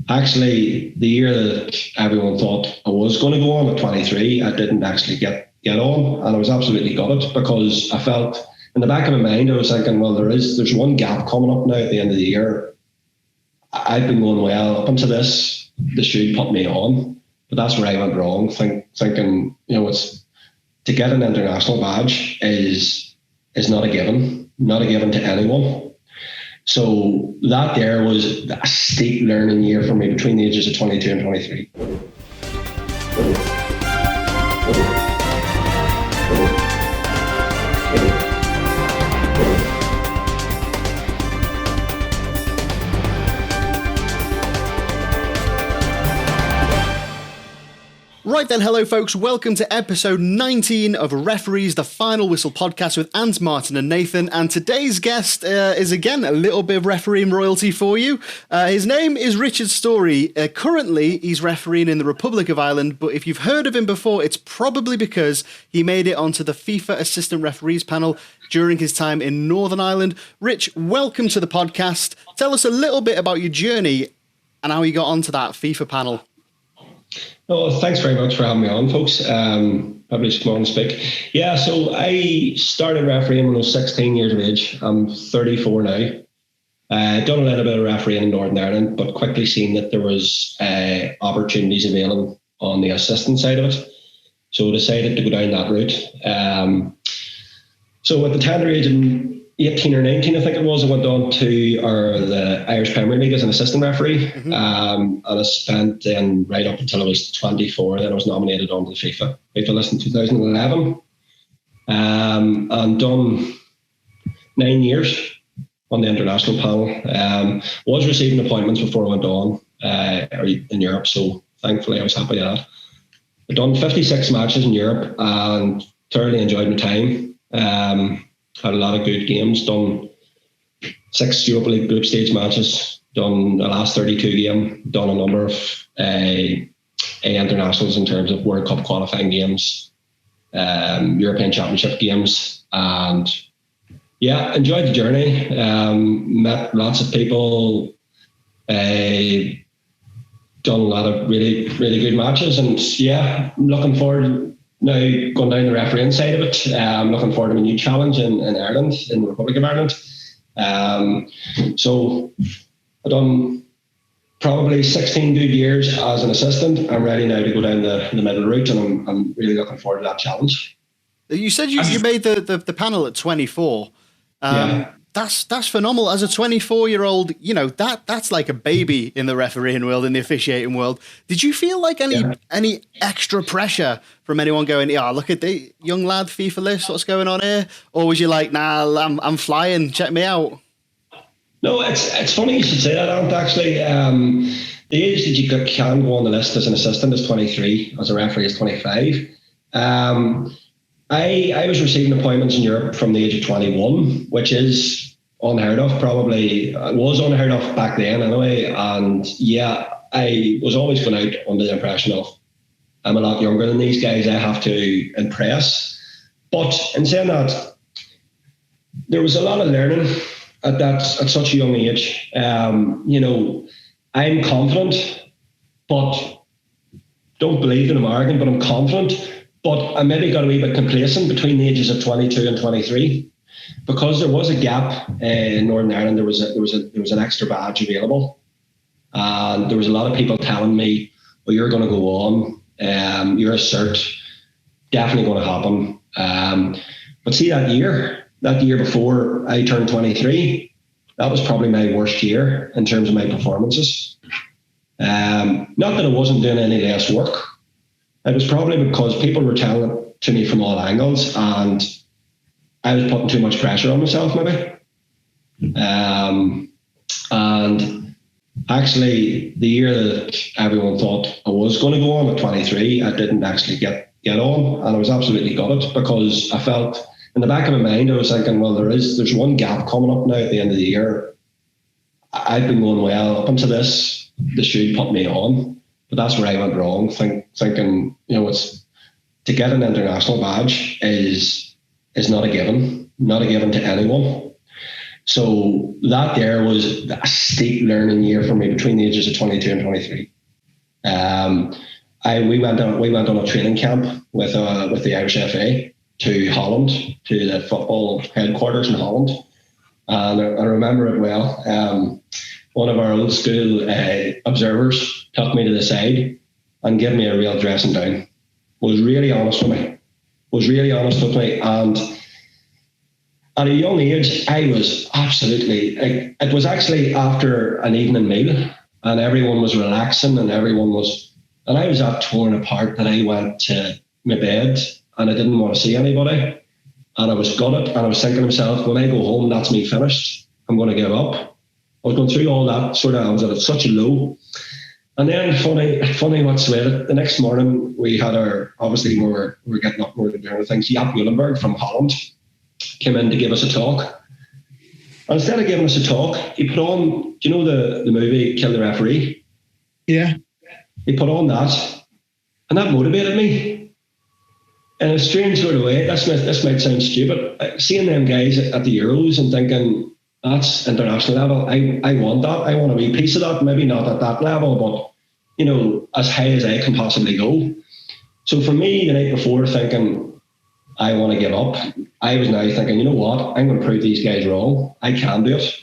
Actually, the year that everyone thought I was going to go on at 23, I didn't actually get on, and I was absolutely gutted because I felt in the back of my mind, I was thinking, well, there's one gap coming up now at the end of the year. I've been going well up until this. They should put me on, but that's where I went wrong. Thinking, it's to get an international badge is not a given to anyone. So that there was a steep learning year for me between the ages of 22 and 23. Right then, hello folks, welcome to episode 19 of Referees, the Final Whistle podcast with Ant, Martin and Nathan, and today's guest is again a little bit of refereeing royalty for you. His name is Richard Storey. Currently, he's refereeing in the Republic of Ireland, but if you've heard of him before, it's probably because he made it onto the FIFA Assistant Referees Panel during his time in Northern Ireland. Rich, welcome to the podcast. Tell us a little bit about your journey and how you got onto that FIFA panel. Oh, thanks very much for having me on, folks. Probably just come on and speak. Yeah, so I started refereeing when I was 16 years of age. I'm 34 now. Done a little bit of refereeing in Northern Ireland, but quickly seen that there was opportunities available on the assistant side of it. So I decided to go down that route. So at the tender age of 18 or 19, I think it was, I went on to the Irish Premier League as an assistant referee. Mm-hmm. And I spent then right up until I was 24. Then I was nominated onto the FIFA list in 2011. And done 9 years on the international panel. Was receiving appointments before I went on in Europe, so thankfully I was happy with that. I've done 56 matches in Europe and thoroughly enjoyed my time. Had a lot of good games, done 6 Europa League group stage matches, done the last 32 game, done a number of internationals in terms of World Cup qualifying games, European Championship games, and yeah, enjoyed the journey. Met lots of people, done a lot of really, really good matches, and yeah, looking forward now going down the refereeing side of it. I'm looking forward to a new challenge in Ireland, in the Republic of Ireland. So I've done probably 16 good years as an assistant. I'm ready now to go down the middle route, and I'm really looking forward to that challenge. You said you made the panel at 24. Yeah. That's phenomenal. As a 24-year-old, that's like a baby in the refereeing world, in the officiating world. Did you feel like any extra pressure from anyone going, look at the young lad, FIFA list, what's going on here? Or was you like, nah, I'm flying, check me out? No, it's funny you should say that, Ant, actually. The age that you can go on the list as an assistant is 23, as a referee is 25. I was receiving appointments in Europe from the age of 21, which is unheard of, probably. It was unheard of back then anyway. And yeah, I was always going out under the impression of I'm a lot younger than these guys, I have to impress. But in saying that, there was a lot of learning at such a young age. I'm confident, but don't believe that I'm arrogant, but I'm confident. But I maybe got a wee bit complacent between the ages of 22 and 23 because there was a gap in Northern Ireland. There was an extra badge available, and there was a lot of people telling me, "Well, you're going to go on. You're a cert, definitely going to happen." But see, that year before I turned 23, that was probably my worst year in terms of my performances. Not that I wasn't doing any less work. It was probably because people were telling it to me from all angles, and I was putting too much pressure on myself, maybe. And actually, the year that everyone thought I was going to go on at 23, I didn't actually get on, and I was absolutely gutted because I felt in the back of my mind, I was thinking, well, there's one gap coming up now at the end of the year. I've been going well up until this. They should put me on. But that's where I went wrong, thinking, it's to get an international badge is not a given to anyone. So that year was a steep learning year for me between the ages of 22 and 23. We went on a training camp with the Irish FA to Holland, to the football headquarters in Holland. And I remember it well. One of our old school observers took me to the side and gave me a real dressing down. Was really honest with me. And at a young age, I was absolutely, it was actually after an evening meal and everyone was relaxing and I was that torn apart that I went to my bed and I didn't want to see anybody. And I was gutted and I was thinking to myself, when I go home, that's me finished. I'm going to give up. I was going through all that I was at such a low. And then funny what's it, the next morning we had obviously we were getting up, we were doing things. Jaap Muhlenberg from Holland came in to give us a talk. And instead of giving us a talk, he put on, do you know the movie Kill the Referee? Yeah. He put on that and that motivated me. In a strange sort of way, this might sound stupid, seeing them guys at the Euros and thinking, that's international level. I want that. I want a wee piece of that. Maybe not at that level, but as high as I can possibly go. So for me, the night before, thinking I want to give up, I was now thinking, you know what? I'm going to prove these guys wrong. I can do it.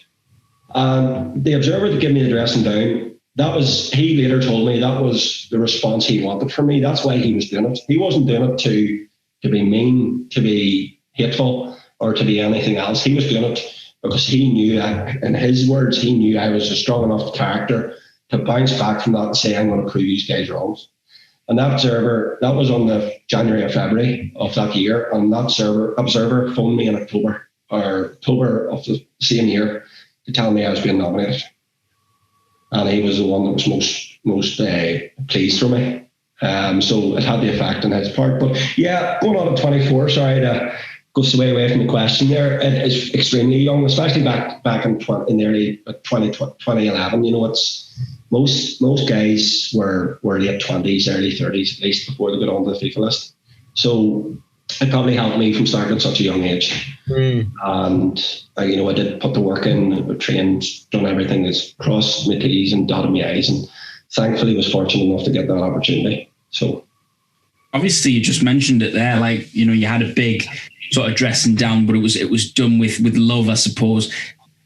And the observer that gave me the dressing down, he later told me that was the response he wanted from me. That's why he was doing it. He wasn't doing it to be mean, to be hateful, or to be anything else. He was doing it because he knew, in his words, he knew I was a strong enough character to bounce back from that and say, I'm going to prove these guys wrong. And that observer, that was on the January or February of that year, and that observer phoned me in October of the same year to tell me I was being nominated. And he was the one that was most pleased for me. So it had the effect on his part. But yeah, going on at 24, sorry to go away from the question there. It is extremely young, especially back in the early 2011. It's most guys were late 20s, early 30s at least before they got onto the FIFA list. So it probably helped me from starting at such a young age. And I did put the work in, trained, done everything, that's crossed my T's and dotted my I's, and thankfully was fortunate enough to get that opportunity. So obviously you just mentioned it there, you had a big sort of dressing down, but it was done with love, I suppose,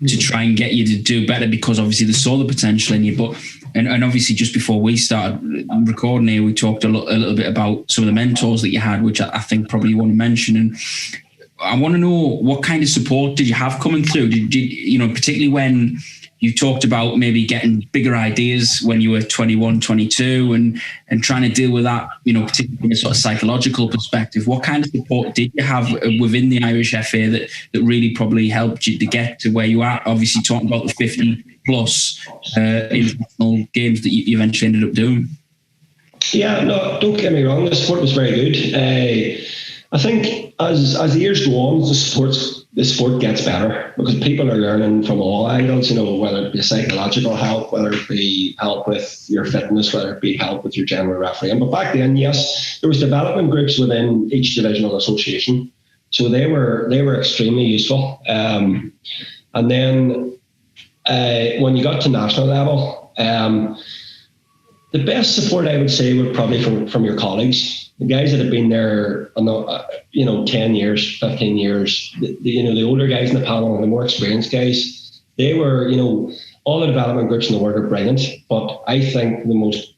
to try and get you to do better, because obviously they saw the potential in you. But and obviously just before we started recording here, we talked a little bit about some of the mentors that you had, which I think probably you want to mention. And I want to know, what kind of support did you have coming through? Did you particularly when you talked about maybe getting bigger ideas when you were 21, 22 and trying to deal with that, particularly from a sort of psychological perspective, what kind of support did you have within the Irish FA that really probably helped you to get to where you are? Obviously talking about the 50 plus international games that you eventually ended up doing. Yeah, no, don't get me wrong, the support was very good. I think as the years go on, the sport gets better because people are learning from all angles, whether it be psychological help, whether it be help with your fitness, whether it be help with your general refereeing. But back then, yes, there was development groups within each divisional association. So they were extremely useful. And then when you got to national level, the best support I would say would probably from your colleagues. The guys that have been there, 10 years, 15 years, the older guys in the panel and the more experienced guys, they were, all the development groups in the world are brilliant. But I think the most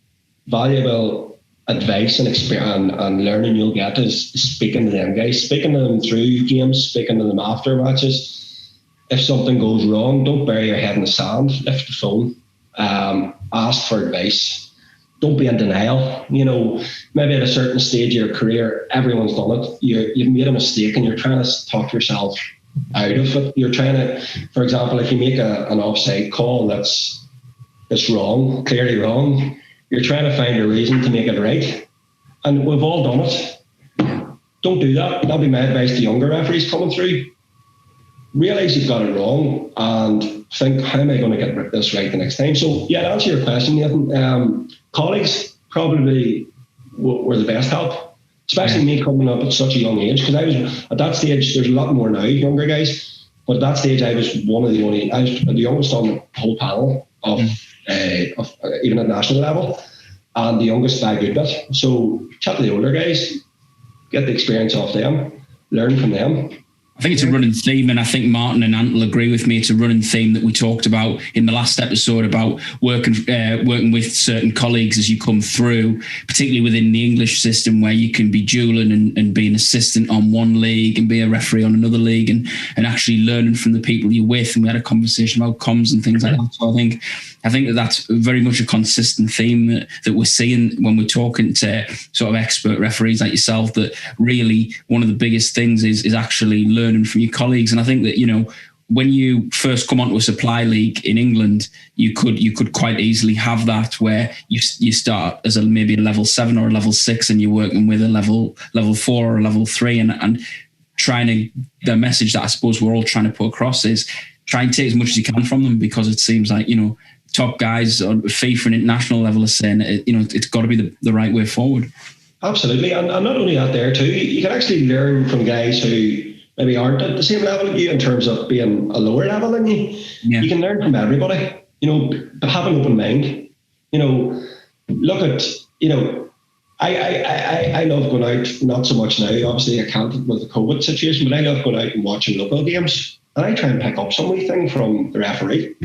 valuable advice and experience and learning you'll get is speaking to them guys, speaking to them through games, speaking to them after matches. If something goes wrong, don't bury your head in the sand, lift the phone, ask for advice. Don't be in denial. Maybe at a certain stage of your career, everyone's done it. You've made a mistake and you're trying to talk yourself out of it. You're trying to, for example, if you make an offside call that's wrong, clearly wrong, you're trying to find a reason to make it right. And we've all done it. Don't do that. That'll be my advice to younger referees coming through. Realise you've got it wrong and think, how am I going to get this right the next time? So, yeah, to answer your question, Nathan, colleagues probably were the best help, especially me coming up at such a young age, because I was at that stage. There's a lot more now, younger guys. But at that stage, I was I was the youngest on the whole panel of even at national level, and the youngest by a good bit. So chat to the older guys, get the experience off them, learn from them. I think it's a running theme, and I think Martin and Ant will agree with me. It's a running theme that we talked about in the last episode about working with certain colleagues as you come through, particularly within the English system, where you can be dualing and be an assistant on one league and be a referee on another league, and actually learning from the people you're with. And we had a conversation about comms and things like that. So I think that's very much a consistent theme that we're seeing when we're talking to sort of expert referees like yourself, that really one of the biggest things is actually learning from your colleagues. And I think that, you know, when you first come onto a supply league in England, you could quite easily have that where you start as maybe a level 7 or a level 6 and you're working with a level 4 or a level 3 and trying to, the message that I suppose we're all trying to put across is try and take as much as you can from them, because it seems like, you know, top guys on FIFA and international level are saying, you know, it's got to be the right way forward. Absolutely. And not only that there too, you can actually learn from guys who maybe aren't at the same level as you in terms of being a lower level than you. Yeah. You can learn from everybody, you know, have an open mind, you know, look at, you know, I love going out, not so much now, obviously I can't with the COVID situation, but I love going out and watching local games, and I try and pick up some wee thing from the referee.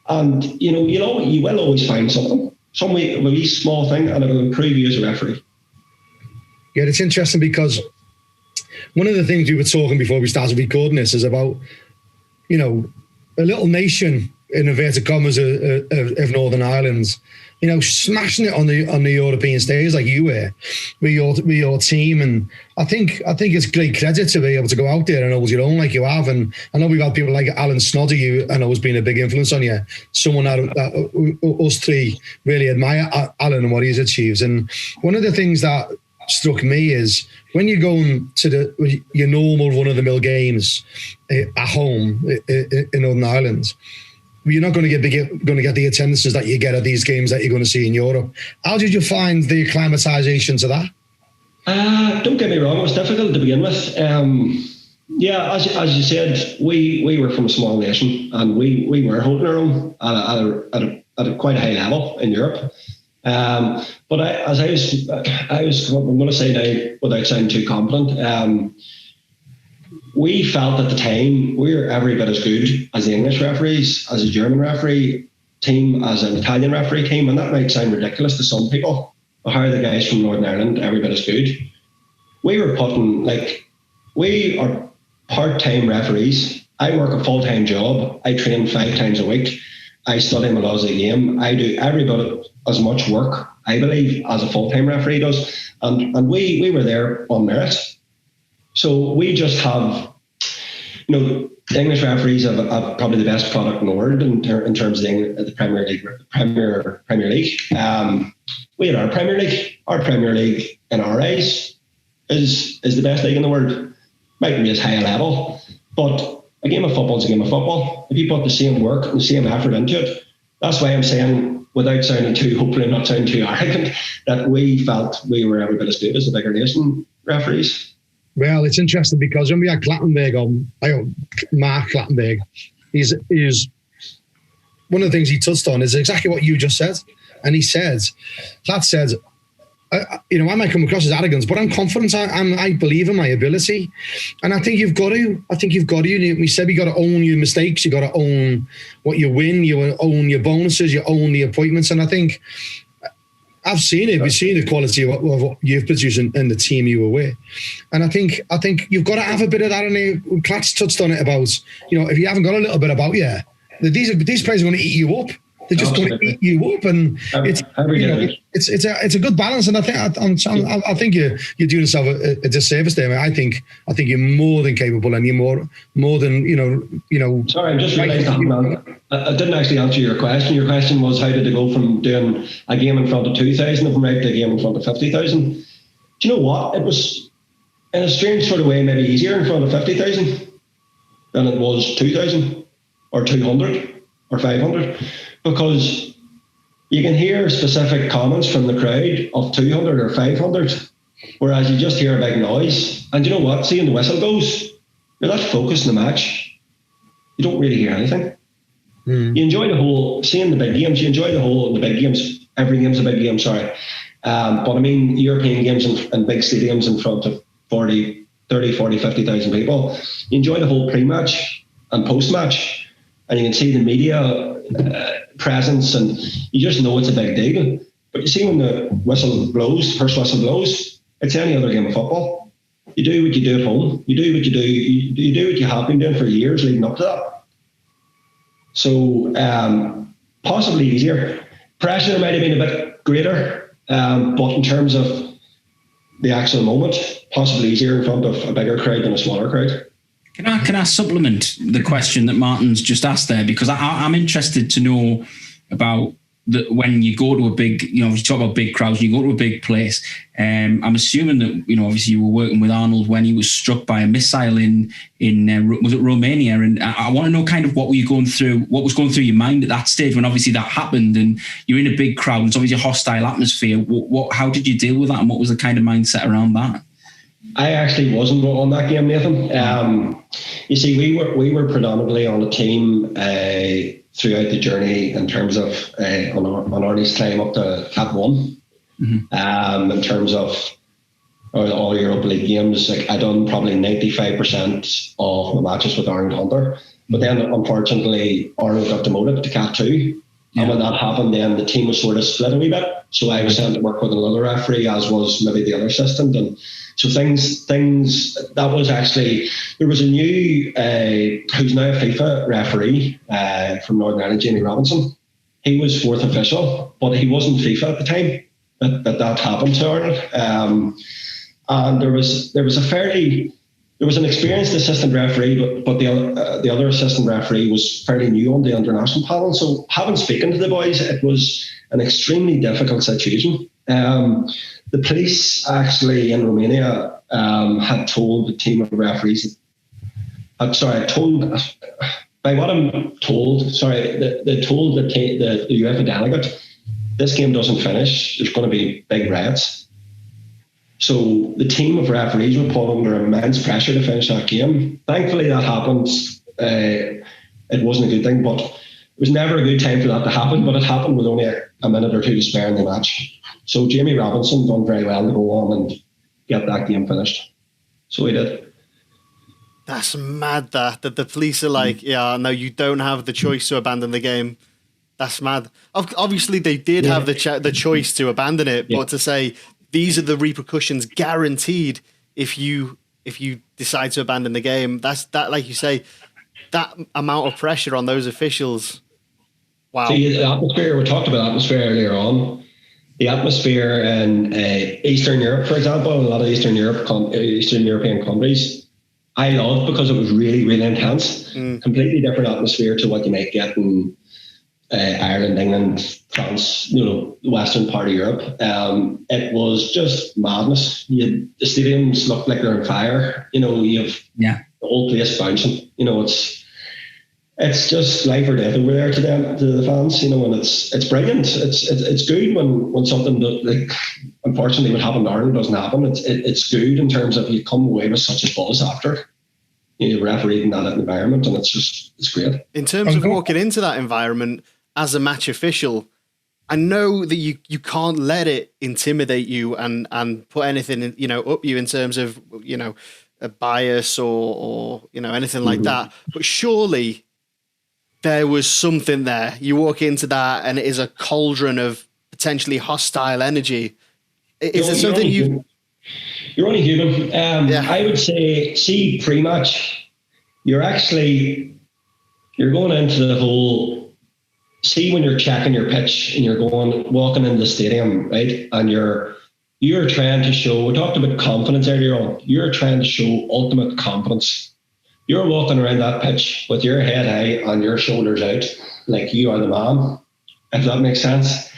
And, you know, you will always find something, some wee small thing, and it will improve you as a referee. Yeah, it's interesting because one of the things we were talking before we started recording this is about, you know, a little nation in inverted commas of Northern Ireland, you know, smashing it on the European stage like you were with your team. And I think it's great credit to be able to go out there and hold your own like you have. And I know we've had people like Alan Snoddy, who I know has been a big influence on you. Someone that us three really admire Alan and what he's achieved. And one of the things that struck me is when you're going to your normal run-of-the-mill games at home in Northern Ireland, you're not going to get the attendances that you get at these games that you're going to see in Europe. How did you find the acclimatization to that? Don't get me wrong, it was difficult to begin with. Yeah, as you said, we were from a small nation, and we were holding our own at a quite high level in Europe. But I'm going to say now, without sounding too confident, we felt at the time we were every bit as good as the English referees, as a German referee team, as an Italian referee team, and that might sound ridiculous to some people, but how are the guys from Northern Ireland every bit as good? We were we are part-time referees. I work a full-time job. I train 5 times a week. I study my laws of the game. I do every bit as much work, I believe, as a full-time referee does. And we were there on merit. So we just have, you know, the English referees have probably the best product in the world in terms of the Premier League. We had our Premier League. Our Premier League, in our eyes, is the best league in the world. Mightn't be as high a level, but a game of football is a game of football. If you put the same work and the same effort into it, that's why I'm saying, without sounding too, hopefully not sounding too arrogant, that we felt we were every bit as good as the bigger nation referees. Well, it's interesting because when we had Clattenburg on, Mark Clattenburg, is one of the things he touched on is exactly what you just said. And he said, Clat said, you know, I might come across as arrogant, but I'm confident. I believe in my ability, and I think you've got to. We said you got to own your mistakes. You got to own what you win. You own your bonuses. You own the appointments. And I think I've seen it. We've seen the quality of what you've produced in the team you were with, and I think you've got to have a bit of that. And Clat's touched on it about, you know, if you haven't got a little bit about you, these players are going to eat you up. They're just going to eat you up, and it's a good balance. And I think you're doing yourself a disservice there. I think you're more than capable, and you're more than you know. Sorry, I'm just realised I didn't actually answer your question. Your question was, how did it go from doing a game in front of 2,000 of them right to a game in front of 50,000? Do you know what? It was, in a strange sort of way, maybe easier in front of 50,000 than it was 2,000 or 200 or 500. Because you can hear specific comments from the crowd of 200 or 500, whereas you just hear a big noise. And you know what? Seeing the whistle goes, you're not focused in the match. you don't really hear anything. You enjoy the whole, seeing the big games, the big games, every game's a big game, sorry. But I mean, European games and big stadiums in front of 30, 40, 50,000 people. You enjoy the whole pre-match and post-match, and you can see the media presence, and you just know it's a big deal. But you see when the whistle blows, first whistle blows, it's any other game of football. You do what you do at home. You do what you do. You do what you have been doing for years leading up to that. So possibly easier. Pressure might have been a bit greater, but in terms of the actual moment, possibly easier in front of a bigger crowd than a smaller crowd. Can I supplement the question that Martin's just asked there? Because I'm interested to know about when you go to a big, you talk about big crowds, you go to a big place. I'm assuming that, obviously you were working with Arnold when he was struck by a missile in was it Romania? And I want to know kind of what was going through your mind at that stage when obviously that happened and you're in a big crowd. It's obviously a hostile atmosphere. How did you deal with that, and what was the kind of mindset around that? I actually wasn't on that game, Nathan. You see, we were predominantly on a team throughout the journey in terms of on Arnie's climb up to Cat 1. In terms of all Europa League games, like I done probably 95% of my matches with Arnold Hunter. But then unfortunately Arnold got demoted to Cat 2. And when that happened, then the team was sort of split a wee bit. So I was sent to work with another referee, as was maybe the other assistant. And so things that was actually, there was a new, who's now a FIFA referee from Northern Ireland, Jamie Robinson. He was fourth official, but he wasn't FIFA at the time that happened to Arnold. And there was an experienced assistant referee, but the other assistant referee was fairly new on the international panel. So having spoken to the boys, it was an extremely difficult situation. The police actually in Romania had told the team of referees, by what I'm told, they told the UEFA delegate, this game doesn't finish, there's going to be big riots. So the team of referees were put under immense pressure to finish that game. Thankfully that happened. It wasn't a good thing, but it was never a good time for that to happen, but it happened with only a minute or two to spare in the match. So Jamie Robinson done very well to go on and get that game finished. So he did. That's mad that the police are like, yeah, no, you don't have the choice to abandon the game. That's mad. Obviously they did have the choice to abandon it, but to say these are the repercussions guaranteed if you decide to abandon the game, that, like you say, that amount of pressure on those officials. Wow. See, the atmosphere, we talked about atmosphere earlier on. The atmosphere in Eastern Europe, for example, a lot of Eastern European countries, I loved because it was really, really intense. Completely different atmosphere to what you might get in Ireland, England, France, the western part of Europe. It was just madness. The stadiums looked like they're on fire. You have the whole place bouncing. It's just life or death over there to the fans. And it's brilliant. It's good when something that, unfortunately what happened in Ireland doesn't happen. It's good in terms of you come away with such a buzz after. Refereeing that environment, and it's great. In terms of walking into that environment as a match official, I know that you can't let it intimidate you and put anything up you in terms of a bias or anything like that. But surely there was something there. You walk into that and it is a cauldron of potentially hostile energy. Is there something You're only human. I would say, see, pre-match, you're going into the whole. See, when you're checking your pitch and you're walking into the stadium, right, and you're trying to show. We talked about confidence earlier on. You're trying to show ultimate confidence. You're walking around that pitch with your head high and your shoulders out, like you are the man. If that makes sense.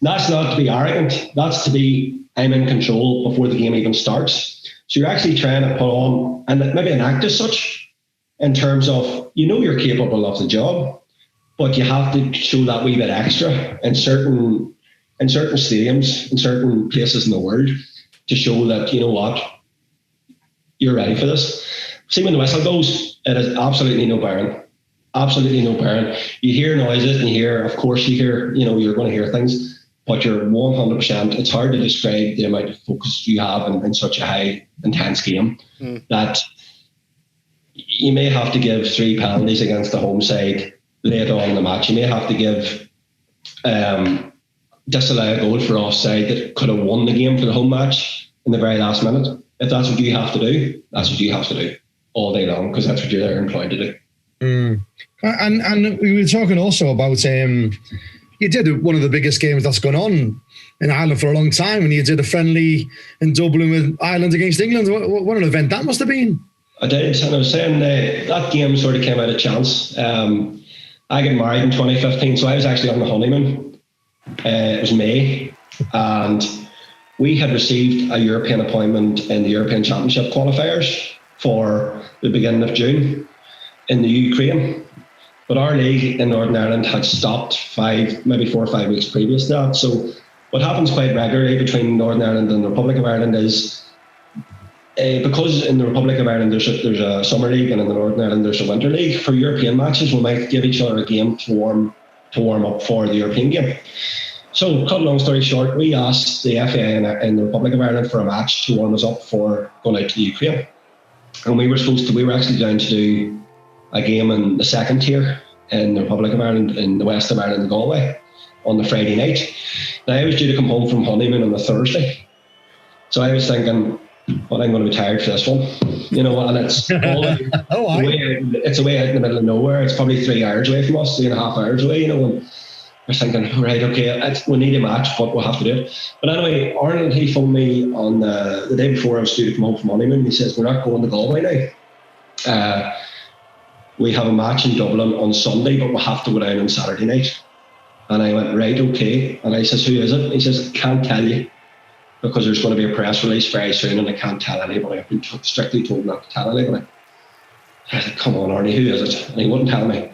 That's not to be arrogant. That's to be, I'm in control before the game even starts. So you're actually trying to put on, and maybe an act as such, in terms of, you're capable of the job, but you have to show that wee bit extra in certain stadiums, in certain places in the world, to show that, you're ready for this. See, when the whistle goes, it is absolutely no bearing. absolutely no parent. You hear noises and of course you hear, you're going to hear things, but you're 100%. It's hard to describe the amount of focus you have in such a high, intense game that you may have to give 3 penalties against the home side later on in the match. You may have to give disallow a goal for offside that could have won the game for the home match in the very last minute. If that's what you have to do, that's what you have to do all day long, because that's what you're there employed to do. And we were talking also about you did one of the biggest games that's gone on in Ireland for a long time, and you did a friendly in Dublin with Ireland against England. What an event that must have been. I did, and I was saying that game sort of came out of chance. I got married in 2015, so I was actually on the honeymoon. It was May, and we had received a European appointment in the European Championship qualifiers for the beginning of June in the Ukraine. But our league in Northern Ireland had stopped 4 or 5 weeks previous to that. So what happens quite regularly between Northern Ireland and the Republic of Ireland is, because in the Republic of Ireland there's a summer league, and in the Northern Ireland there's a winter league, for European matches we might give each other a game to warm up for the European game. So, cut a long story short, we asked the FA in the Republic of Ireland for a match to warm us up for going out to the Ukraine. And we were actually down to do a game in the second tier in the Republic of Ireland, in the west of Ireland, in Galway, on the Friday night. Now, I was due to come home from honeymoon on the Thursday. So I was thinking, well, I'm going to be tired for this one. And it's it's away out in the middle of nowhere. It's probably 3 hours away from us, 3.5 hours away, and I was thinking, right, okay, we need a match, but we'll have to do it. But anyway, Arnold, he phoned me on the day before I was due to come home from honeymoon. He says, we're not going to Galway now. We have a match in Dublin on Sunday, but we'll have to go down on Saturday night. And I went, right, okay. And I says, who is it? And he says, can't tell you, because there's going to be a press release very soon and I can't tell anybody. I've been strictly told not to tell anybody. I said, come on, Arnie, who is it? And he wouldn't tell me.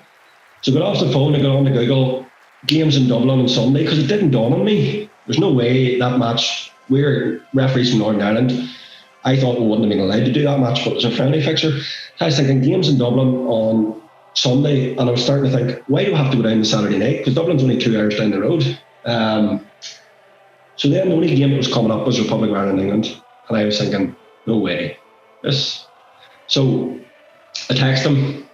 So I got off the phone and got on to Google games in Dublin on Sunday, because it didn't dawn on me. There's no way that match, we're referees from Northern Ireland. I thought we wouldn't have been allowed to do that match, but it was a friendly fixture. I was thinking games in Dublin on Sunday, and I was starting to think, why do I have to go down on Saturday night? Because Dublin's only 2 hours down the road. So then the only game that was coming up was Republic of Ireland and England. And I was thinking, no way. So I text him,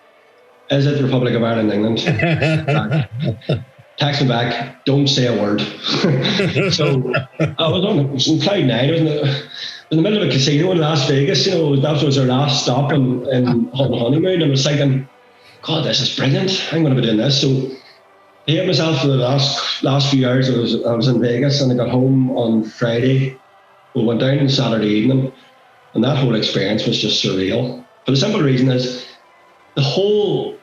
is it the Republic of Ireland and England? Text him back, don't say a word. So I was in cloud nine. I was in the middle of a casino in Las Vegas. That was our last stop on honeymoon. And I was thinking, God, this is brilliant. I'm going to be doing this. So I hit myself for the last few hours. I was in Vegas, and I got home on Friday. We went down on Saturday evening, and that whole experience was just surreal. For the simple reason is the whole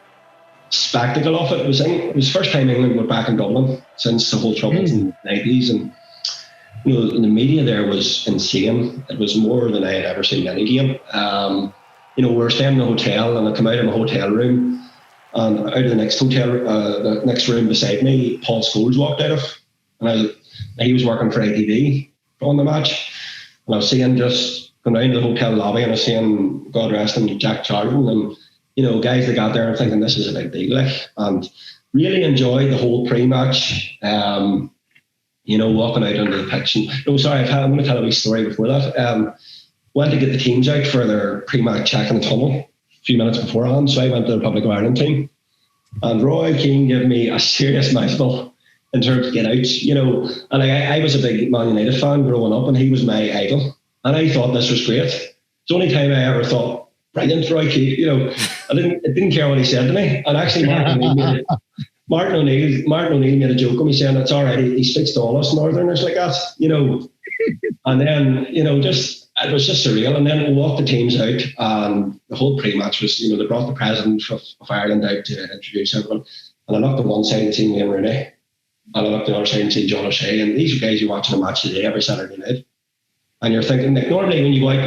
spectacle of it was the first time England were back in Dublin since the whole troubles in the 90s, and the media there was insane. It was more than I had ever seen in any game. We were staying in a hotel, and I come out of my hotel room, and out of the next the next room beside me, Paul Scholes walked out of, and he was working for ITV on the match, and I was seeing, just going down to the hotel lobby, and I was seeing, God rest him, Jack Charlton, and guys that got there and thinking this is a big deal, and really enjoyed the whole pre-match. Walking out onto the pitch. I'm going to tell a wee story before that. Went to get the teams out for their pre-match check in the tunnel a few minutes beforehand. So I went to the Republic of Ireland team, and Roy Keane gave me a serious mouthful in terms of get out. And I was a big Man United fan growing up, and he was my idol, and I thought this was great. It's the only time I ever thought, brilliant, Roy Keane. I didn't care what he said to me. And actually, Martin O'Neill made a joke of me saying, it's all right, he speaks to all us Northerners like that, And then, it was just surreal. And then we walked the teams out, and the whole pre-match was, they brought the president of Ireland out to introduce everyone. And I looked at one side and seen Wayne Rooney, and I looked at the other side and seen John O'Shea. And these are guys you're watching a match today every Saturday night. And you're thinking, normally when you go out,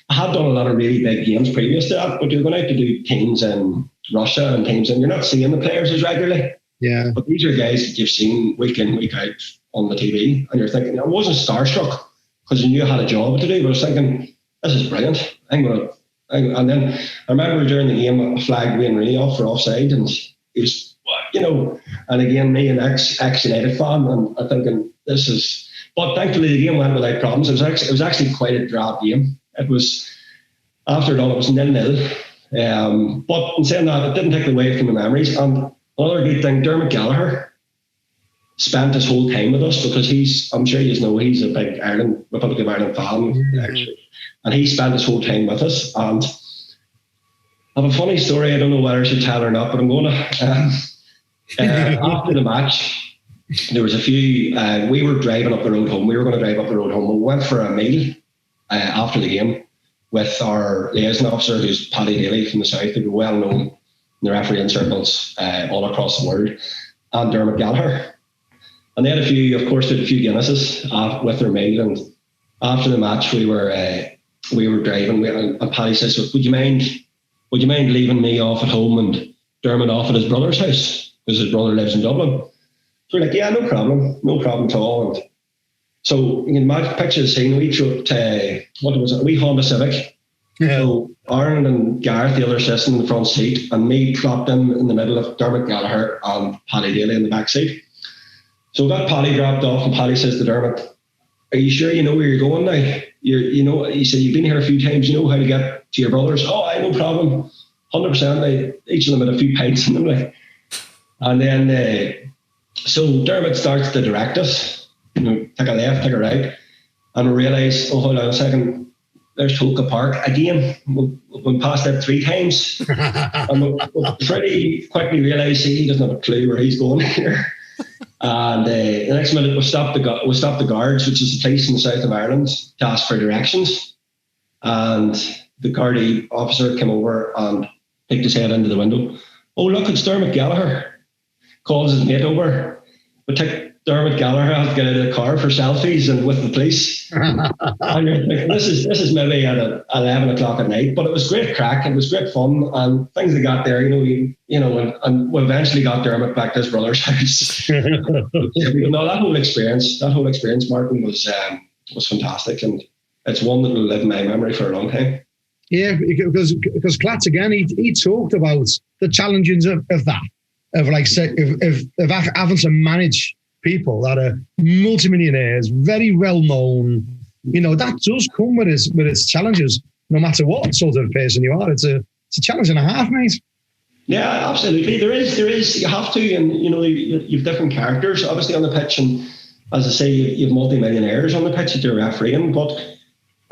I have done a lot of really big games previous to that, but you're going out to do teams in Russia and teams, and you're not seeing the players as regularly. Yeah. But these are guys that you've seen week in, week out on the TV, and you're thinking, I wasn't starstruck because I knew I had a job to do, but I was thinking, this is brilliant. I'm going And then I remember during the game, a flag being really off for offside, and he was, and again, me, an ex-United fan, and I'm thinking, this is, but thankfully the game went without problems. It was actually quite a drab game. It was, after it all, it was 0-0. But in saying that, it didn't take away from the memories. And another good thing, Dermot Gallagher spent his whole time with us, because I'm sure you know, he's a big Republic of Ireland fan, actually. And he spent his whole time with us. And I have a funny story. I don't know whether I should tell or not, but I'm going to. After the match, there was a few. We were driving up the road home. We were going to drive up the road home. We went for a meal after the game with our liaison officer, who's Paddy Daly from the south, who were well known in the refereeing circles all across the world, and Dermot Gallagher. And they had a few Guinnesses with their meal. And after the match, we were driving, and Paddy says, "Would you mind leaving me off at home and Dermot off at his brother's house, because his brother lives in Dublin?" So we're like, "Yeah, no problem at all." And so you can picture the scene. We drove to, what was it, a wee Honda Civic. Yeah. So Aaron and Gareth, the other assistant, in the front seat, and me dropped in the middle of Dermot Gallagher and Paddy Daly in the back seat. So we got Paddy dropped off, and Paddy says to Dermot, "Are you sure you know where you're going now? He said, you've been here a few times, you know how to get to your brothers?" "Oh, no problem, 100%. Each of them had a few pints in them." Like. And then, so Dermot starts to direct us, take a left, take a right, and we realise, hold on a second, there's Tolka Park again. We've been past that 3 times, and we pretty quickly realise he doesn't have a clue where he's going here. And the next minute, we stopped the guards, which is the police in the south of Ireland, to ask for directions. And the guard officer came over and picked his head into the window. "Oh, look, it's Dermot Gallagher." Calls his mate over. We took Dermot Gallagher, has to get out of the car for selfies and with the police. And you're thinking, this is maybe at 11 o'clock at night, but it was great crack. It was great fun, and things that got there, and we eventually got Dermot back to his brother's house. That whole experience, Martin, was fantastic, and it's one that will live in my memory for a long time. Yeah, because Clatts again, he talked about the challenges of that. Of having to manage people that are multimillionaires, very well known, that does come with its challenges. No matter what sort of person you are, it's a challenge and a half, mate. Yeah, absolutely. There is. You have to, and you've different characters, obviously, on the pitch, and as I say, you've multimillionaires on the pitch that you're refereeing. But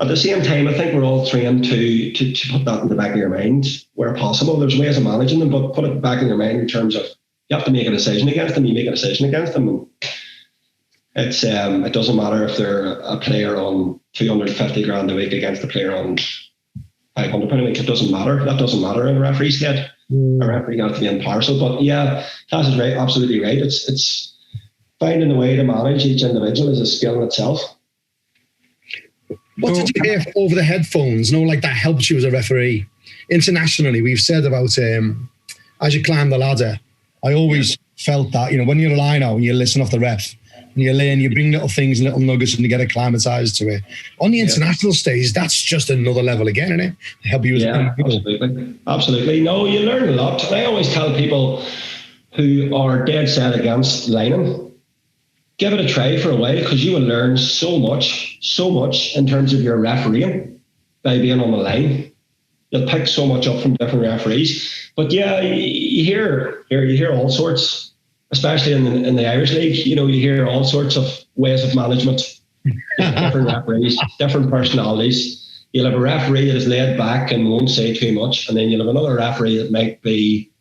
at the same time, I think we're all trained to put that in the back of your mind where possible. There's ways of managing them, but put it back in your mind in terms of you have to make a decision against them. You make a decision against them. And it doesn't matter if they're a player on 250 grand a week against a player on 500 pound a week. It doesn't matter. That doesn't matter in a referee's head. A referee has to be impartial. But yeah, Cass is right, absolutely right. It's finding a way to manage each individual is a skill in itself. What did you hear over the headphones? Like that helps you as a referee. Internationally, we've said about as you climb the ladder, I always felt that, when you're a line-out and you listen off the ref and you learn, you bring little things, little nuggets, and you get acclimatized to it. On the international stage, that's just another level again, isn't it? To help you as a people. Absolutely. No, you learn a lot. And I always tell people who are dead set against lining, give it a try for a while, because you will learn so much in terms of your refereeing by being on the line. You'll pick so much up from different referees. But yeah, you hear all sorts, especially in the Irish League. You hear all sorts of ways of management, different referees, different personalities. You'll have a referee that is laid back and won't say too much, and then you'll have another referee that might be,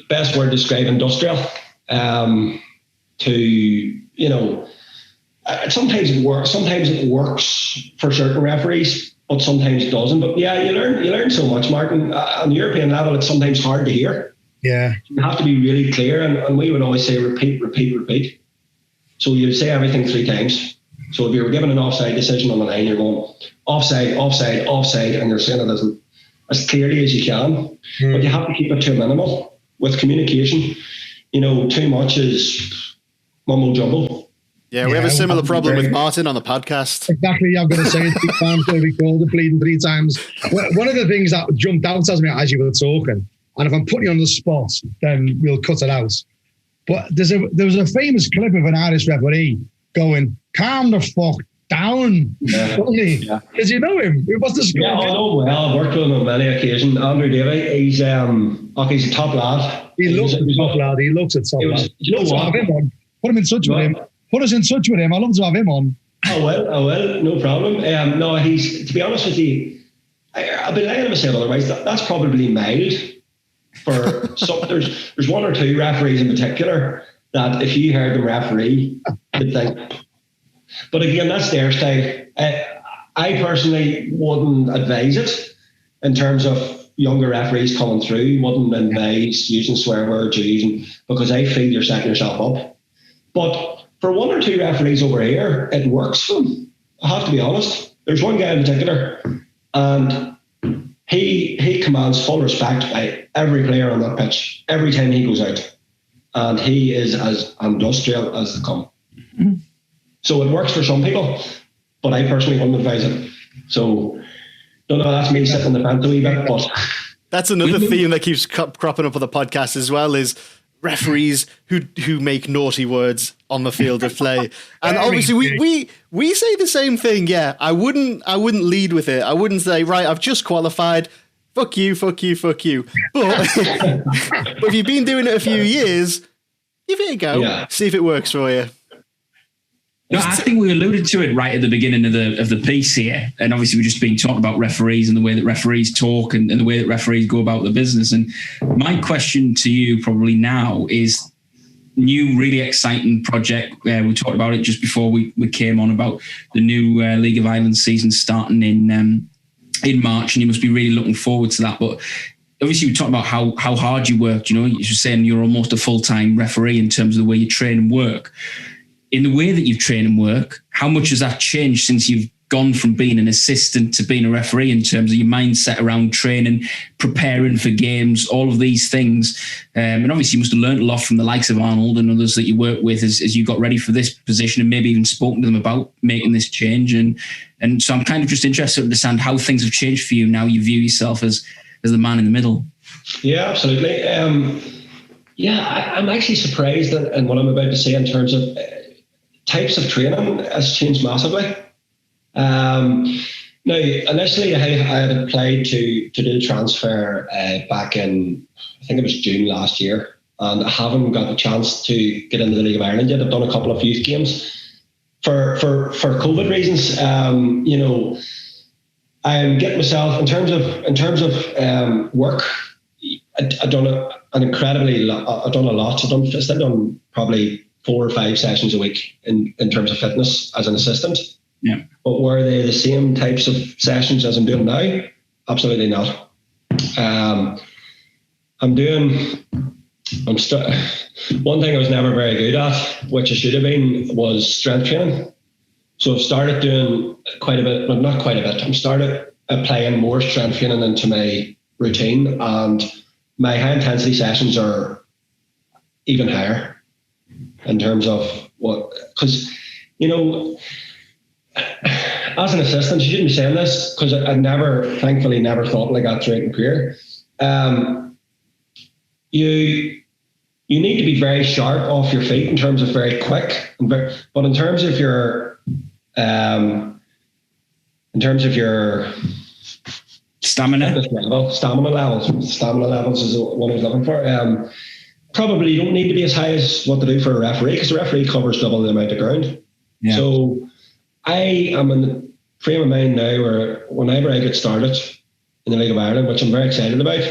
best word to describe, industrial. Sometimes it works for certain referees, but sometimes it doesn't. But yeah, you learn so much, Martin. On the European level, it's sometimes hard to hear. Yeah, you have to be really clear, and we would always say repeat. So you'd say everything 3 times. So if you were given an offside decision on the line, you're going offside, and you're saying it as clearly as you can. But you have to keep it to a minimal with communication. Too much is mumble jumble. Yeah, we have a similar problem with Martin on the podcast. Exactly, I'm going to say it 3 times, going to record it, bleeding 3 times. One of the things that jumped out at me as you were talking, and if I'm putting you on the spot, then we'll cut it out. But there was a famous clip of an Irish referee going, "Calm the fuck down." Yeah. Yeah. Did you know him? It was the score. Yeah, I know him well. I've worked with him on many occasions. Andrew Davey, he's a top lad. He looks a top lad. He looks a top lad. You know what? Put him in touch with him. Put us in touch with him. I'd love to have him on. I will. No problem. No, he's, to be honest with you, I've been lying to myself otherwise. That's probably mild for some. There's 1 or 2 referees in particular that if you heard them referee, you'd think. But again, that's their style. I personally wouldn't advise it in terms of younger referees coming through. Wouldn't advise using swear words or using, because I feel you're setting yourself up. But for 1 or 2 referees over here, it works for them. I have to be honest. There's one guy in particular, and he commands full respect by every player on that pitch every time he goes out, and he is as industrial as they come. Mm-hmm. So it works for some people, but I personally wouldn't advise it. So, don't know. That's me sitting on the fence a wee bit, but that's another theme that keeps cropping up on the podcast as well. Is referees who make naughty words on the field of play. And obviously we say the same thing. Yeah, I wouldn't lead with it. I wouldn't say, right, I've just qualified, fuck you. But if you've been doing it a few years, give it a go. See if it works for you. No, I think we alluded to it right at the beginning of the piece here, and obviously we've just been talking about referees and the way that referees talk and the way that referees go about the business. And my question to you probably now is new, really exciting project. We talked about it just before we came on about the new League of Ireland season starting in March, and you must be really looking forward to that. But obviously we talked about how hard you worked. You know, you're saying you're almost a full-time referee in terms of the way you train and work. In the way that you've trained and work, how much has that changed since you've gone from being an assistant to being a referee in terms of your mindset around training, preparing for games, all of these things? And obviously you must have learned a lot from the likes of Arnold and others that you work with as you got ready for this position, and maybe even spoken to them about making this change. And so I'm kind of just interested to understand how things have changed for you now you view yourself as the man in the middle. Yeah, absolutely. I'm actually surprised in what I'm about to say in terms of types of training has changed massively. Now, initially I had applied to do the transfer back in, I think it was June last year, and I haven't got the chance to get into the League of Ireland yet. I've done a couple of youth games for COVID reasons. I'm getting myself in terms of work. I've done I've done a lot. I've still done probably 4 or 5 sessions a week in terms of fitness as an assistant. Yeah. But were they the same types of sessions as I'm doing now? Absolutely not. One thing I was never very good at, which I should have been, was strength training. So I've started doing quite a bit, but not quite a bit. I've started applying more strength training into my routine, and my high intensity sessions are even higher. In terms of what, because, as an assistant, you shouldn't be saying this because I thankfully never thought like that throughout my career. You need to be very sharp off your feet in terms of very quick, but in terms of your stamina levels is what I was looking for. Probably you don't need to be as high as what they do for a referee, because a referee covers double the amount of ground. Yeah. So I am in the frame of mind now where whenever I get started in the League of Ireland, which I'm very excited about,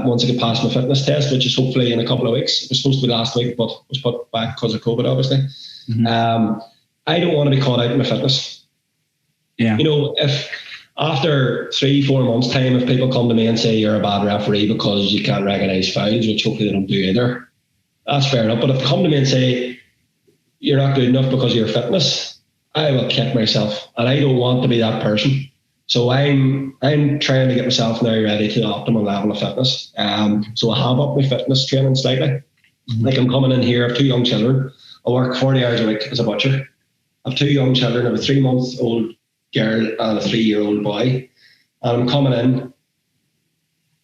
once I get past my fitness test, which is hopefully in a couple of weeks. It was supposed to be last week, but was put back because of COVID, obviously. Mm-hmm. I don't want to be caught out in my fitness. Yeah. If after 3-4 months' time, if people come to me and say you're a bad referee because you can't recognise fouls, which hopefully they don't do either, that's fair enough. But if they come to me and say you're not good enough because of your fitness, I will kick myself, and I don't want to be that person. So I'm trying to get myself now ready to the optimal level of fitness. So I have upped my fitness training slightly. Mm-hmm. Like I'm coming in here, I have 2 young children. I work 40 hours a week as a butcher. I have 2 young children. I have a 3-month-old girl and a 3-year-old boy. And I'm coming in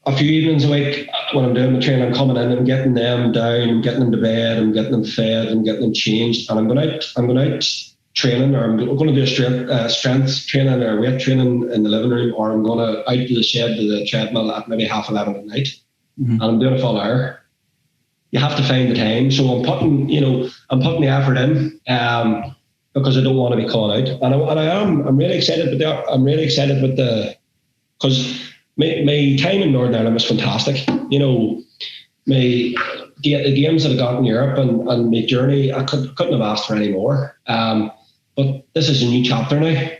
a few evenings a week when I'm doing the training. I'm coming in and getting them down, I'm getting them to bed, I'm getting them fed, I'm getting them changed. And I'm going out training, or I'm going to do a strength training or weight training in the living room, or I'm going to out to the shed to the treadmill at maybe 11:30 at night. And I'm doing a full hour. You have to find the time. So I'm putting the effort in because I don't want to be caught out. And I'm really excited because my time in Northern Ireland was fantastic. The games that I got in Europe and my journey, I couldn't have asked for any more. But this is a new chapter now.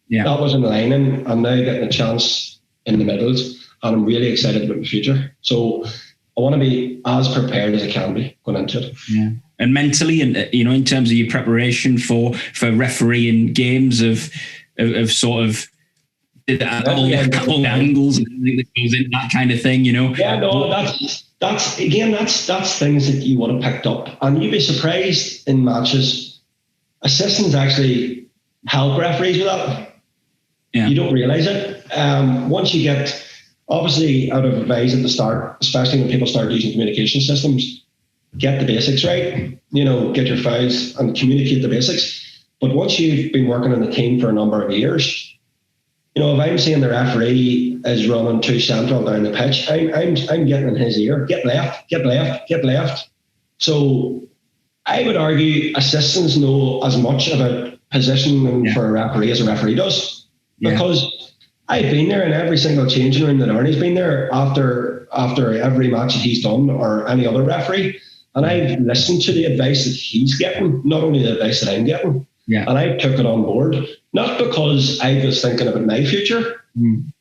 Yeah. That was in the lining. I'm now getting a chance in the middles, and I'm really excited about the future. So I want to be as prepared as I can be going into it. Yeah. And mentally, and in terms of your preparation for refereeing games of sort of all the angles and everything that goes in, that kind of thing, Yeah, no, that's things that you would have picked up, and you'd be surprised in matches. Assistants actually help referees with that. Yeah. You don't realise it. Once you get, obviously, out of advice at the start, especially when people start using communication systems, get the basics right. Get your fouls and communicate the basics. But once you've been working in the team for a number of years, if I'm seeing the referee is running too central down the pitch, I'm getting in his ear. Get left, get left, get left. So I would argue assistants know as much about positioning for a referee as a referee does. Yeah. Because I've been there in every single changing room that Arnie's been there after every match that he's done, or any other referee. And I've listened to the advice that he's getting, not only the advice that I'm getting. Yeah. And I took it on board, not because I was thinking about my future,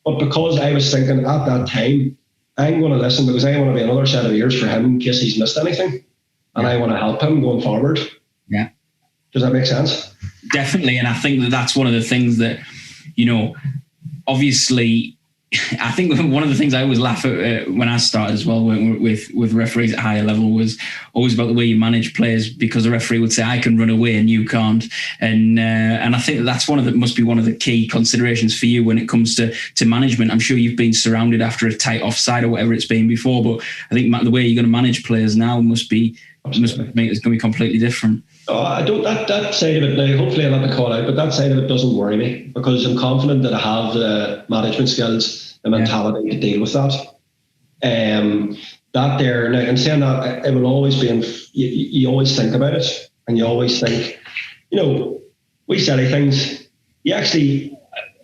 but because I was thinking at that time, I'm going to listen because I want to be another set of ears for him in case he's missed anything. And I want to help him going forward. Yeah. Does that make sense? Definitely. And I think that's one of the things that, obviously, I think one of the things I always laugh at when I started as well with referees at higher level was always about the way you manage players, because the referee would say, I can run away and you can't. And I think that's must be one of the key considerations for you when it comes to management. I'm sure you've been surrounded after a tight offside or whatever it's been before, but I think the way you're going to manage players now must make it's going to be completely different. I don't. That side of it now, hopefully I'll not be caught out, but that side of it doesn't worry me, because I'm confident that I have the management skills, the mentality to deal with that. That there, now I'm saying that it will always be, you always think about it, and you always think, we silly things.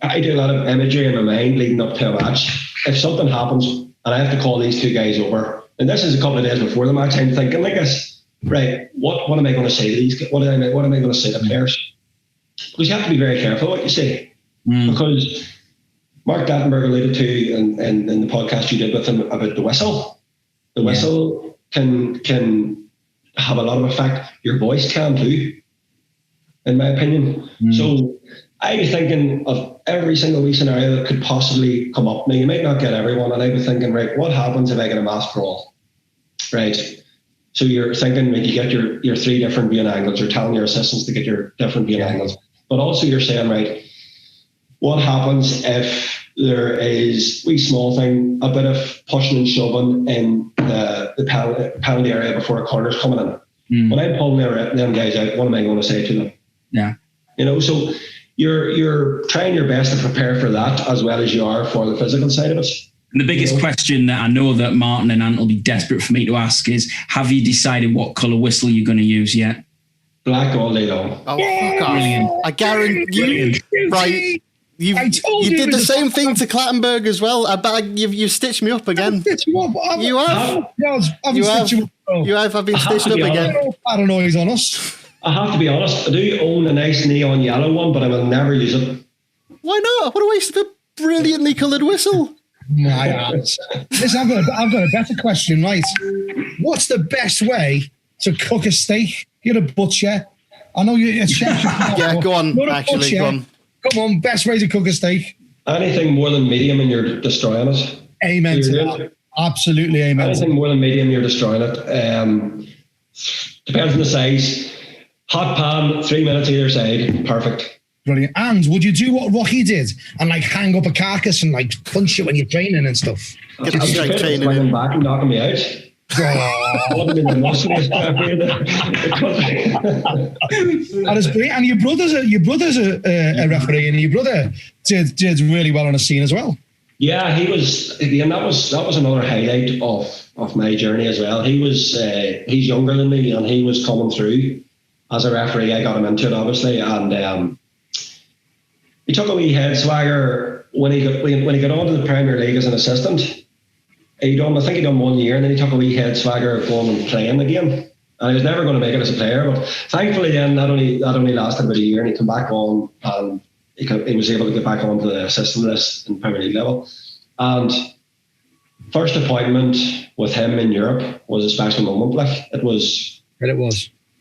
I do a lot of imagery in my mind leading up to a match. If something happens and I have to call these 2 guys over, and this is a couple of days before the match, I'm thinking like this. Right, what am I going to say to these? What am I going to say to players? Because you have to be very careful what you say. Because Mark Dattenberg alluded to in the podcast you did with him about the whistle. The whistle can have a lot of effect. Your voice can too, in my opinion. So I'd be thinking of every single wee scenario that could possibly come up. Now, you might not get everyone, and I'd be thinking, right, what happens if I get a mass brawl? Right. So you're thinking maybe you get your 3 different viewing angles. You're telling your assistants to get your different viewing angles. But also you're saying, right, what happens if there is wee small thing, a bit of pushing and shoving in the penalty area before a corner's coming in? When I'm pulling them guys out, what am I going to say to them? Yeah. So you're trying your best to prepare for that as well as you are for the physical side of it. And the biggest question that I know that Martin and Ant will be desperate for me to ask is, have you decided what colour whistle you're going to use yet? Black all day long. Oh, fuck off. Brilliant. I guarantee you, right, you did the same thing to Clattenburg as well. I bet you've stitched me up again. You have. You have. I've been stitched up again. I don't know he's on us. I have to be honest. I do own a nice neon yellow one, but I will never use it. Why not? What a waste of a brilliantly coloured whistle. Listen, I've got a better question, right? What's the best way to cook a steak? You're a butcher. I know you're a chef. Yeah, go on. Actually, go on. Come on, best way to cook a steak? Anything more than medium and you're destroying it. Amen to that. Absolutely amen. Anything more than medium, you're destroying it. Depends on the size. Hot pan, 3 minutes either side, perfect. Brilliant. And would you do what Rocky did and like hang up a carcass and like punch it when you're training and stuff? Get the strength training swinging back and knocking me out. That is brilliant. And your brother's a referee, and your brother did really well on a scene as well. Yeah, he was. Again, that was another highlight of my journey as well. He's younger than me, and he was coming through as a referee. I got him into it, obviously, and he took a wee head swagger when he got onto the Premier League as an assistant. I think he done 1 year, and then he took a wee head swagger of going and playing again. And he was never going to make it as a player, but thankfully then that only lasted about a year, and he came back on, and he was able to get back onto the assistant list in Premier League level. And first appointment with him in Europe was a special moment. Like it was.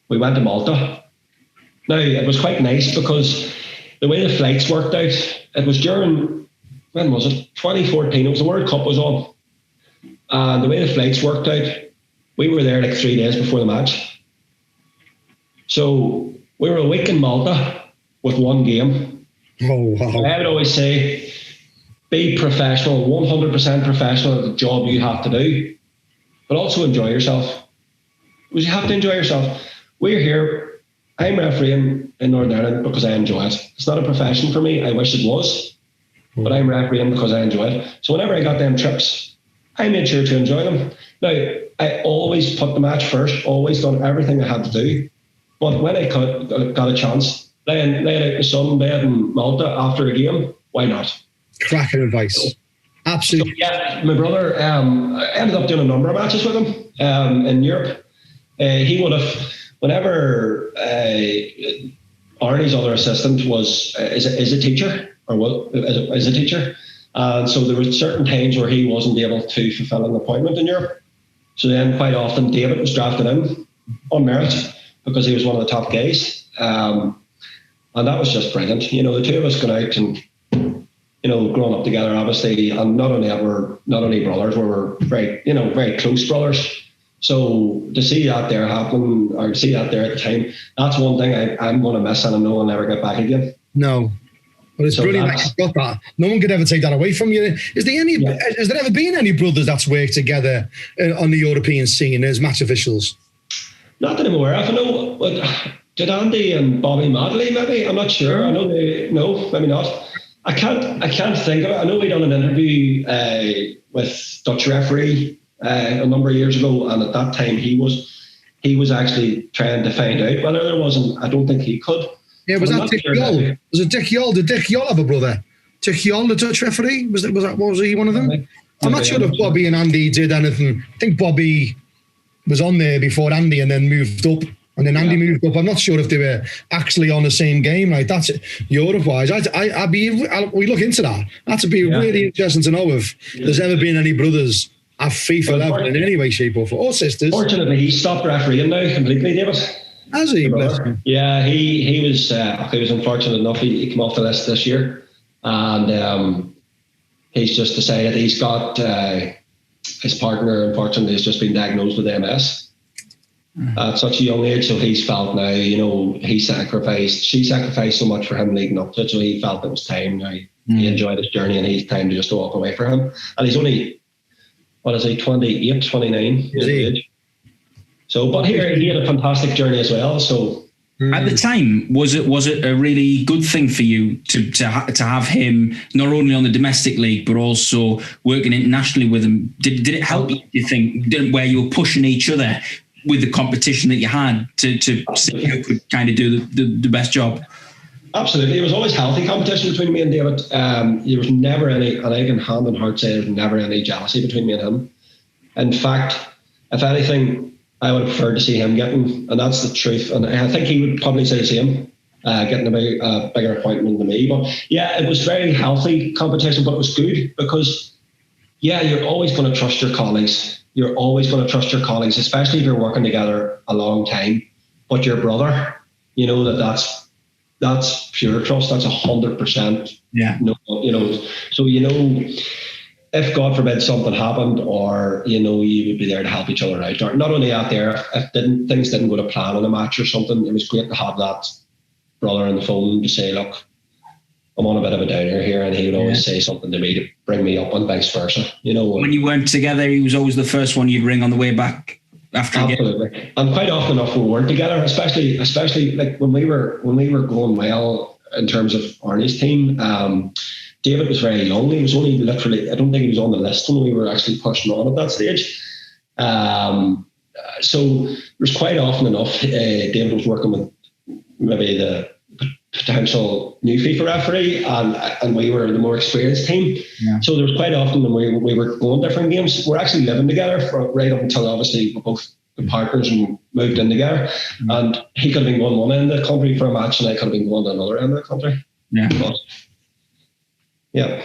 We went to Malta. Now it was quite nice because the way the flights worked out, it was during, when was it? 2014. It was the World Cup was on. And the way the flights worked out, we were there like 3 days before the match. So we were a week in Malta with one game. Oh, wow. I would always say, be professional, 100% professional at the job you have to do, but also enjoy yourself. Because you have to enjoy yourself. We're here, I'm refereeing in Northern Ireland because I enjoy it. It's not a profession for me, I wish it was, but I'm refereeing because I enjoy it. So whenever I got them trips, I made sure to enjoy them. Now, I always put the match first, always done everything I had to do. But when I got a chance, laying out in the sunbed in Malta after a game, why not? Cracking advice. Absolutely. So, yeah, my brother, I ended up doing a number of matches with him in Europe. He would have, whenever Arnie's other assistant is a teacher, or is a teacher. And so there were certain times where he wasn't able to fulfill an appointment in Europe. So then quite often David was drafted in on merit because he was one of the top guys. And that was just brilliant. You know, the two of us going out and, you know, growing up together, obviously, and not only brothers, we were very close brothers. So to see that there happen, or to see that there at the time, that's one thing I'm going to miss, and I know I'll never get back again. No. But it's brilliant that you've got that. No one could ever take that away from you. Has there ever been any brothers that's worked together on the European scene as match officials? Not that I'm aware of. I know, did Andy and Bobby Madley maybe? I'm not sure. I know no, maybe not. I can't think of it. I know we done an interview with Dutch referee a number of years ago, and at that time he was actually trying to find out whether there wasn't. I don't think he could. Yeah, was that Dick Yall? Was it Dick Yall? Did Dick Yall have a brother? Dick Yall, the Dutch referee? Was he one of them? I'm not sure if Bobby and Andy did anything. I think Bobby was on there before Andy and then moved up. And then Andy moved up. I'm not sure if they were actually on the same game. Like that's Europe-wise. We look into that. That'd be really interesting to know if there's ever been any brothers at FIFA level in any way, shape, or form, or sisters. Fortunately, he stopped refereeing now completely, David. Has he? Yeah, he was unfortunate enough. He came off the list this year, and he's just decided he's got his partner. Unfortunately, has just been diagnosed with MS at such a young age. So he's felt now, you know, she sacrificed so much for him leading up to it. So he felt it was time now. He enjoyed his journey, and he's time to just walk away for him. And he's only, 28, 29 years of age. So, but he had a fantastic journey as well. So, at the time, was it a really good thing for you to have him not only on the domestic league but also working internationally with him? Did it help you think where you were pushing each other with the competition that you had to see who could kind of do the best job? Absolutely, it was always healthy competition between me and David. There was never any, and I can hand on heart say there was never any jealousy between me and him. In fact, if anything, I would prefer to see him getting, and that's the truth. And I think he would probably say the same, getting a bigger appointment than me. But yeah, it was very healthy competition, but it was good because, yeah, you're always going to trust your colleagues. You're always going to trust your colleagues, especially if you're working together a long time. But your brother, you know that's pure trust. That's 100%. Yeah. No, you know, so you know. if God forbid something happened, or you would be there to help each other out. Or not only out there, if things didn't go to plan in a match or something, it was great to have that brother on the phone to say, look, I'm on a bit of a downer here, and he would always say something to me to bring me up, and vice versa. When you weren't together, he was always the first one you'd ring on the way back after a game. Absolutely. And quite often enough we weren't together, especially like when we were going well in terms of Arnie's team. David was very young. He was only literally, I don't think he was on the list when we were actually pushing on at that stage. So there's quite often enough, David was working with maybe the potential new FIFA referee, and we were the more experienced team. Yeah. So there was quite often when we were going different games, we're actually living together right up until obviously we're both the partners and moved in together. Mm-hmm. And he could have been going one end of the country for a match, and I could have been going to another end of the country. Yeah. But, yeah.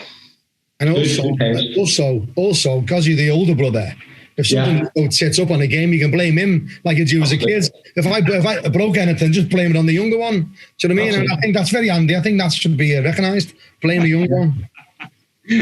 And also, because you're the older brother, if someone sits up on a game, you can blame him like you do as a kid. If I broke anything, just blame it on the younger one. Do you know what I mean? And I think that's very handy. I think that should be recognised. Blame the younger one.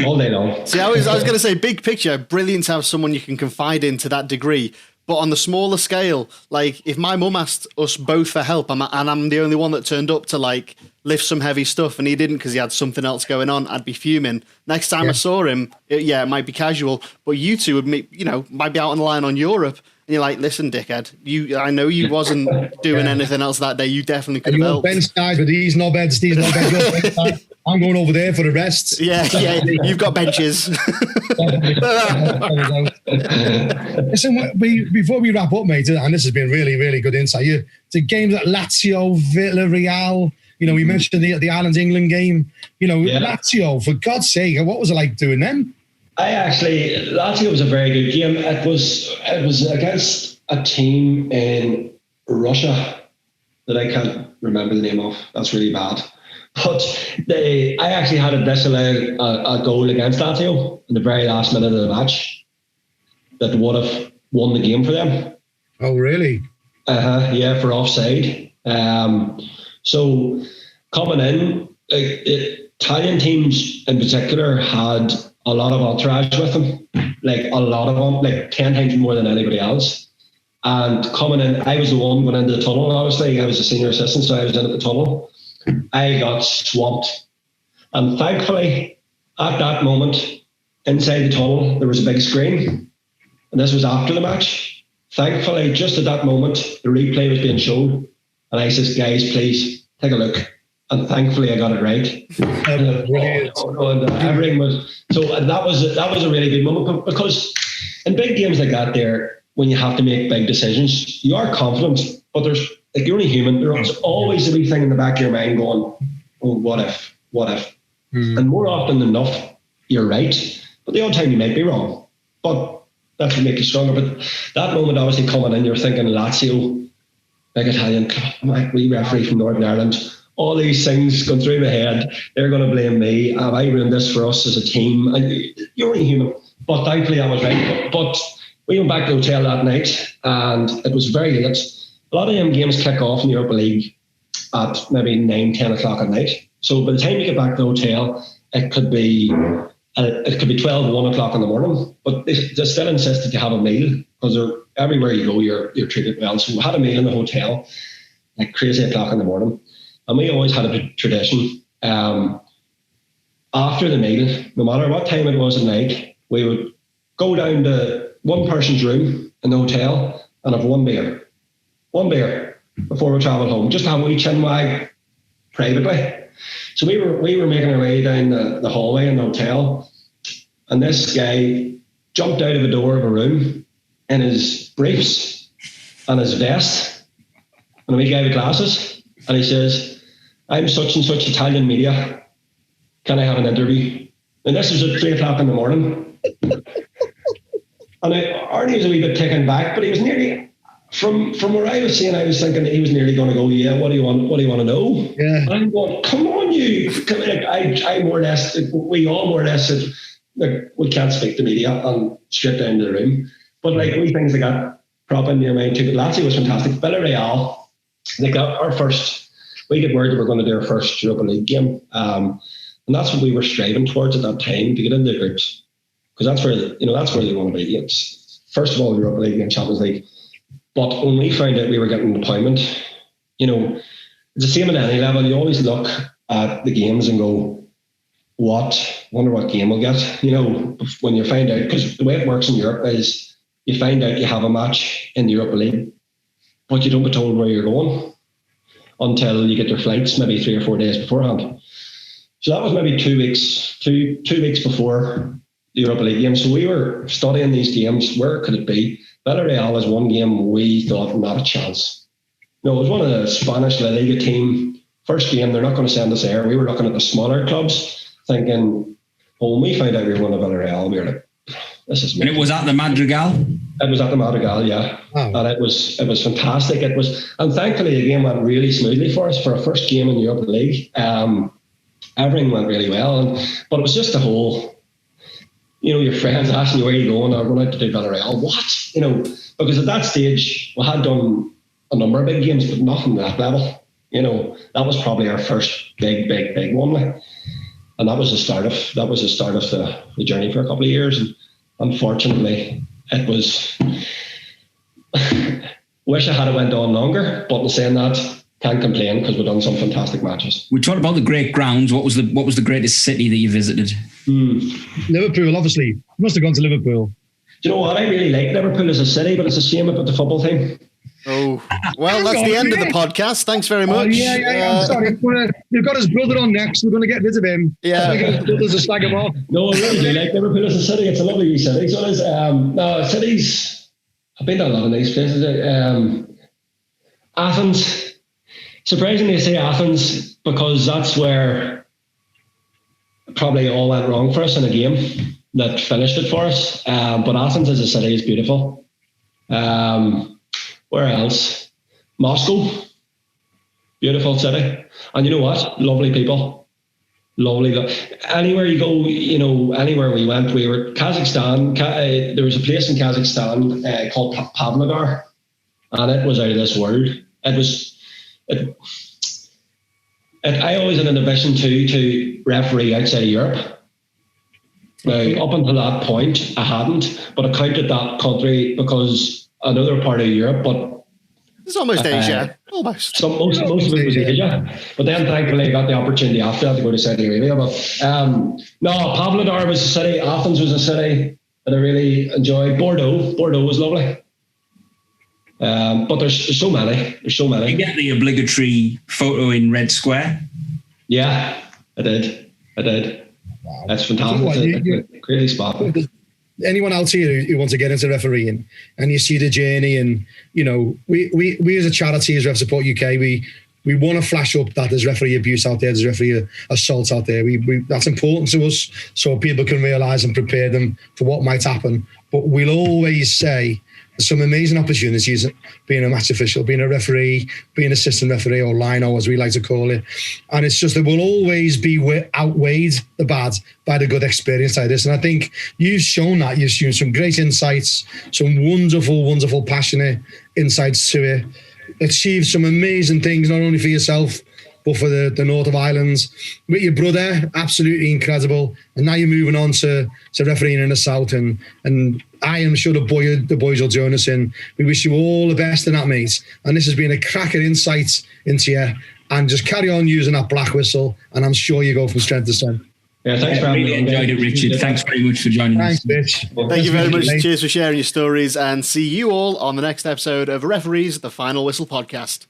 All day long. See, I was going to say, big picture, brilliant to have someone you can confide in to that degree. But on the smaller scale, like if my mum asked us both for help, and I'm the only one that turned up to like lift some heavy stuff, and he didn't because he had something else going on, I'd be fuming. Next time I saw him, it might be casual, but you two would might be out on the line on Europe, and you're like, listen, dickhead, I know you wasn't doing anything else that day. You definitely could have helped. Bench side with these knobheads. I'm going over there for the rest. Yeah, you've got benches. Listen, before we wrap up, mate, and this has been really, really good insight. The games at Lazio, Villarreal. We mentioned the Ireland-England game. Lazio, for God's sake, what was it like doing them? Lazio was a very good game. It was against a team in Russia that I can't remember the name of. That's really bad. But I actually had a disallow a goal against Lazio in the very last minute of the match that would have won the game for them. Oh, really? Yeah, for offside. So coming in, Italian teams in particular had a lot of entourage with them, like a lot of them, like 10 times more than anybody else. And coming in, I was the one going into the tunnel, obviously. I was a senior assistant, so I was in at the tunnel. I got swamped. And thankfully, at that moment, inside the tunnel, there was a big screen. And this was after the match. Thankfully, just at that moment, the replay was being shown. And I says, guys, please take a look. And thankfully, I got it right. Everything was and that was a really good moment, because in big games like that, there when you have to make big decisions, you are confident, but there's you're only human. There's always a wee thing in the back of your mind going, "Oh, what if?" And more often than not, you're right, but the odd time you might be wrong. But that's what makes you stronger. But that moment, obviously coming in, you're thinking Lazio, big Italian club, like we referee from Northern Ireland. All these things going through my head. They're going to blame me. Have I ruined this for us as a team? And you're only human. But thankfully I was right. But we went back to the hotel that night, and it was very late. A lot of them games kick off in the Europa League at maybe 9, 10 o'clock at night. So by the time you get back to the hotel, it could be 12, 1 o'clock in the morning. But they still insist that you have a meal, because everywhere you go, you're treated well. So we had a meal in the hotel, like crazy o'clock in the morning. And we always had a tradition. After the meal, no matter what time it was at night, we would go down to one person's room in the hotel and have one beer before we travel home, just to have a wee chin wag privately. So we were making our way down the hallway in the hotel, and this guy jumped out of the door of a room in his briefs and his vest and a wee guy with glasses, and he says, "I'm such and such Italian media. Can I have an interview?" And this was at 3 o'clock in the morning. And Arnie was a wee bit taken back, but he was nearly, from where I was seeing, I was thinking that he was nearly going to go, "Yeah, what do you want to know?" Yeah. And I'm going, "Come on, you." I more or less, we all more or less said, "Look, we can't speak to media," and straight down to the room. But like wee things like that prop into your mind too. But Lazio was fantastic. Villarreal, they got our first. We get word that we're going to do our first Europa League game. And that's what we were striving towards at that time, to get into the groups. because that's where they want to be. It's first of all Europa League and Champions League. But when we found out we were getting an appointment, it's the same at any level. You always look at the games and go, wonder what game we'll get. When you find out, because the way it works in Europe is you find out you have a match in the Europa League, but you don't get told where you're going until you get your flights, maybe 3 or 4 days beforehand. So that was maybe 2 weeks, two weeks before the Europa League game. So we were studying these games. Where could it be? Villarreal was one game we thought not a chance. No, it was one of the Spanish La Liga team. First game, they're not going to send us there. We were looking at the smaller clubs, thinking, when we found out we were going to Villarreal, we were like, this is. And it was at the Madrigal? It was at the Madrigal, yeah. Oh. And it was fantastic. And thankfully the game went really smoothly for us for a first game in the Europa League. Everything went really well, but it was just the whole, your friends asking you where you going, or going out to do Villarreal. What? Because at that stage we had done a number of big games, but nothing at that level. That was probably our first big one. And that was the start of the journey for a couple of years. And unfortunately, it was. Wish I had it went on longer, but in saying that, can't complain because we've done some fantastic matches. We talked about the great grounds. What was the greatest city that you visited? Liverpool, obviously. You must have gone to Liverpool. Do you know what? I really like Liverpool as a city, but it's a shame about the football team. Oh, well, that's the end of the podcast. Thanks very much. I'm sorry. We've got his brother on next. We're going to get rid of him. Yeah. His brother's a slag him off. No, I really do like Liverpool as a city. It's a lovely city. So it is. No, cities, I've been to a lot of nice places. Athens. Surprisingly, I say Athens because that's where probably all went wrong for us in a game that finished it for us. But Athens as a city is beautiful. Where else? Moscow, beautiful city. And you know what? Lovely people. Lovely. Anywhere you go, anywhere we went, we were Kazakhstan. There was a place in Kazakhstan called Pavlodar, and it was out of this world. I always had an ambition to referee outside of Europe. Now, up until that point, I hadn't, but I counted that country because another part of Europe, but it's almost Asia. Almost. Most of it was Asia. But then thankfully I got the opportunity after that to go to Saudi Arabia. But no, Pavlodar was a city, Athens was a city that I really enjoyed. Bordeaux was lovely. But there's so many. You get the obligatory photo in Red Square? Yeah, I did. Wow. That's fantastic. It's a crazy spot. Anyone else here who wants to get into refereeing and you see the journey, and we as a charity, as Ref Support UK, we want to flash up that there's referee abuse out there, there's referee assault out there. That's important to us so people can realise and prepare them for what might happen. But we'll always say there's some amazing opportunities being a match official, being a referee, being assistant referee, or lino as we like to call it. And it's just that we'll always be outweighed the bad by the good experience like this. And I think you've shown that. You've shown some great insights, some wonderful, passionate insights to it. Achieved some amazing things, not only for yourself, but for the North of Islands. With your brother, absolutely incredible. And now you're moving on to refereeing in the South. And I am sure the boys will join us in. We wish you all the best in that, mate. And this has been a cracker insight into you. And just carry on using that black whistle. And I'm sure you go from strength to strength. Yeah, thanks for having me. Enjoyed it, Richard. Thanks very much for joining us. Thanks, Mitch. Thank you very much. Cheers for sharing your stories, and see you all on the next episode of Referees, the Final Whistle podcast.